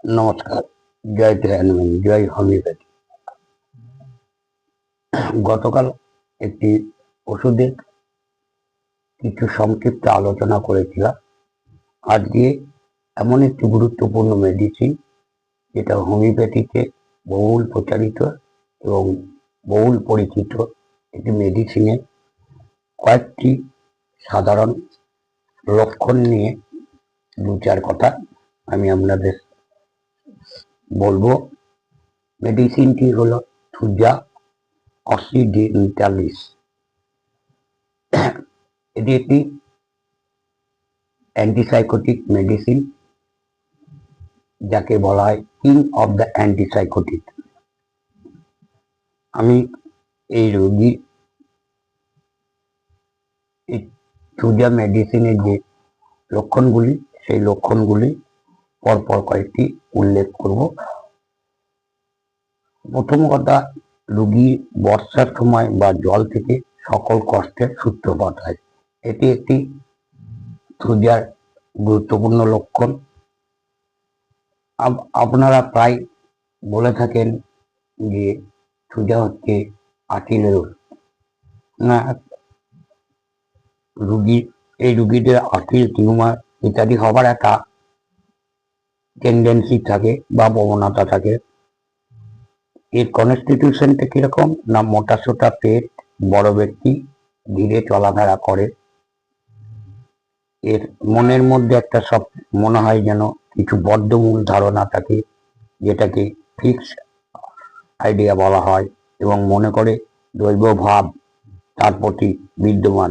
নমস্কার। জয় ত্রিয়ানবন, জয় হোমিওপ্যাথি। গতকাল একটি ওষুধের কিছু সংক্ষিপ্ত আলোচনা করেছিলাম। আজকে এমন একটি গুরুত্বপূর্ণ মেডিসিন যেটা হোমিওপ্যাথিতে বহুল প্রচারিত এবং বহুল পরিচিত একটি মেডিসিনের কয়েকটি সাধারণ লক্ষণ নিয়ে দু চার কথা আমি আপনাদের বলবো। মেডিসিনটি হলো থুজা অক্সিডেন্টালিস। এটি একটি অ্যান্টিসাইকোটিক মেডিসিন, যাকে বলা হয় কিং অফ দ্য অ্যান্টিসাইকোটিক। আমি এই রোগীর এই থুজা মেডিসিনের যে লক্ষণগুলি, সেই লক্ষণগুলি পরপর কয়েকটি উল্লেখ করব। প্রথম কথা, রোগীর বর্ষার সময় বা জল থেকে সকল কষ্টের সূত্রপাত হয়। এটি একটি থুজার গুরুত্বপূর্ণ লক্ষণ। আপনারা প্রায় বলে থাকেন যে থুজা হচ্ছে আঁটিলের না, এই রুগীদের আঁটিল টিউমার ইত্যাদি হবার একটা টেন্ডেন্সি থাকে বা প্রবণতা থাকে। এর কনস্টিটিউশনটা কিরকম না, মোটা সোটা পেট, বড় ব্যক্তি, ধীরে চলাফেরা করে। এর মনের মধ্যে একটা সব মনে হয় যেন কিছু বদ্ধমূল ধারণা থাকে, যেটাকে ফিক্স আইডিয়া বলা হয়, এবং মনে করে দৈব ভাব তার প্রতি বিদ্যমান।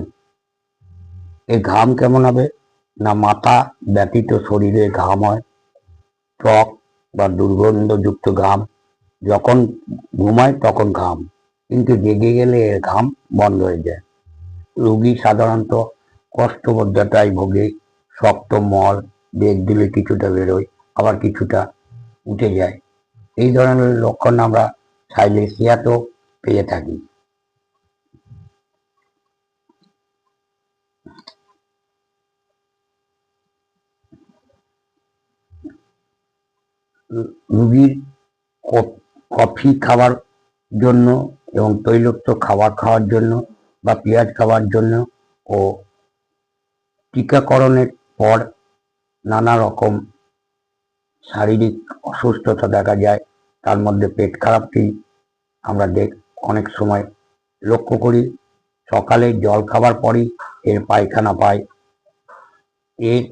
এই ঘাম কেমন হবে না, মাথা ব্যতীত শরীরে ঘাম হয়, টক বা দুর্গন্ধযুক্ত ঘাম। যখন ঘুমায় তখন ঘাম, কিন্তু জেগে গেলে এর ঘাম বন্ধ হয়ে যায়। রোগী সাধারণত কষ্টবদ্ধতায় ভোগে, শক্ত মল বেগ দিলে কিছুটা বেরোয়, আবার কিছুটা উঠে যায়। এই ধরনের লক্ষণ আমরা সাইলেসিয়াতেও পেয়ে থাকি। রোগীর কফি খাওয়ার জন্য এবং তৈলাক্ত খাবার খাওয়ার জন্য বা পেঁয়াজ খাওয়ার জন্য ও টিকাকরণের পর নানা রকম শারীরিক অসুস্থতা দেখা যায়। তার মধ্যে পেট খারাপটি আমরা অনেক সময় লক্ষ্য করি। সকালে জল খাবার পরই এর পায়খানা পায়। এর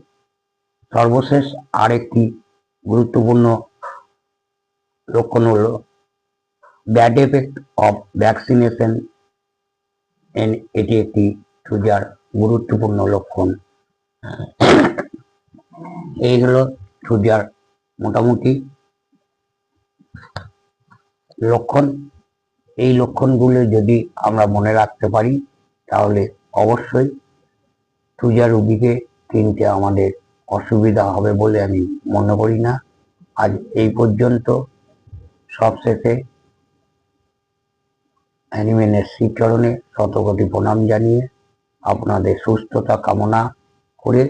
সর্বশেষ আরেকটি গুরুত্বপূর্ণ লক্ষণ হলো ব্যাড এফেক্ট অফ ভ্যাকসিনেশন। এটি একটি থুজার গুরুত্বপূর্ণ লক্ষণ। এই হলো থুজার মোটামুটি লক্ষণ। এই লক্ষণগুলো যদি আমরা মনে রাখতে পারি তাহলে অবশ্যই থুজা রোগীকে কিনতে আমাদের অসুবিধা হবে বলে আমি মনে করি না। আজ এই পর্যন্ত। সবশেষে অ্যানিমেনের শ্রীচরণে শতকোটি প্রণাম জানিয়ে আপনাদের সুস্থতা কামনা করে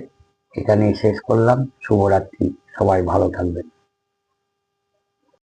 এখানেই শেষ করলাম। শুভরাত্রি, সবাই ভালো থাকবেন।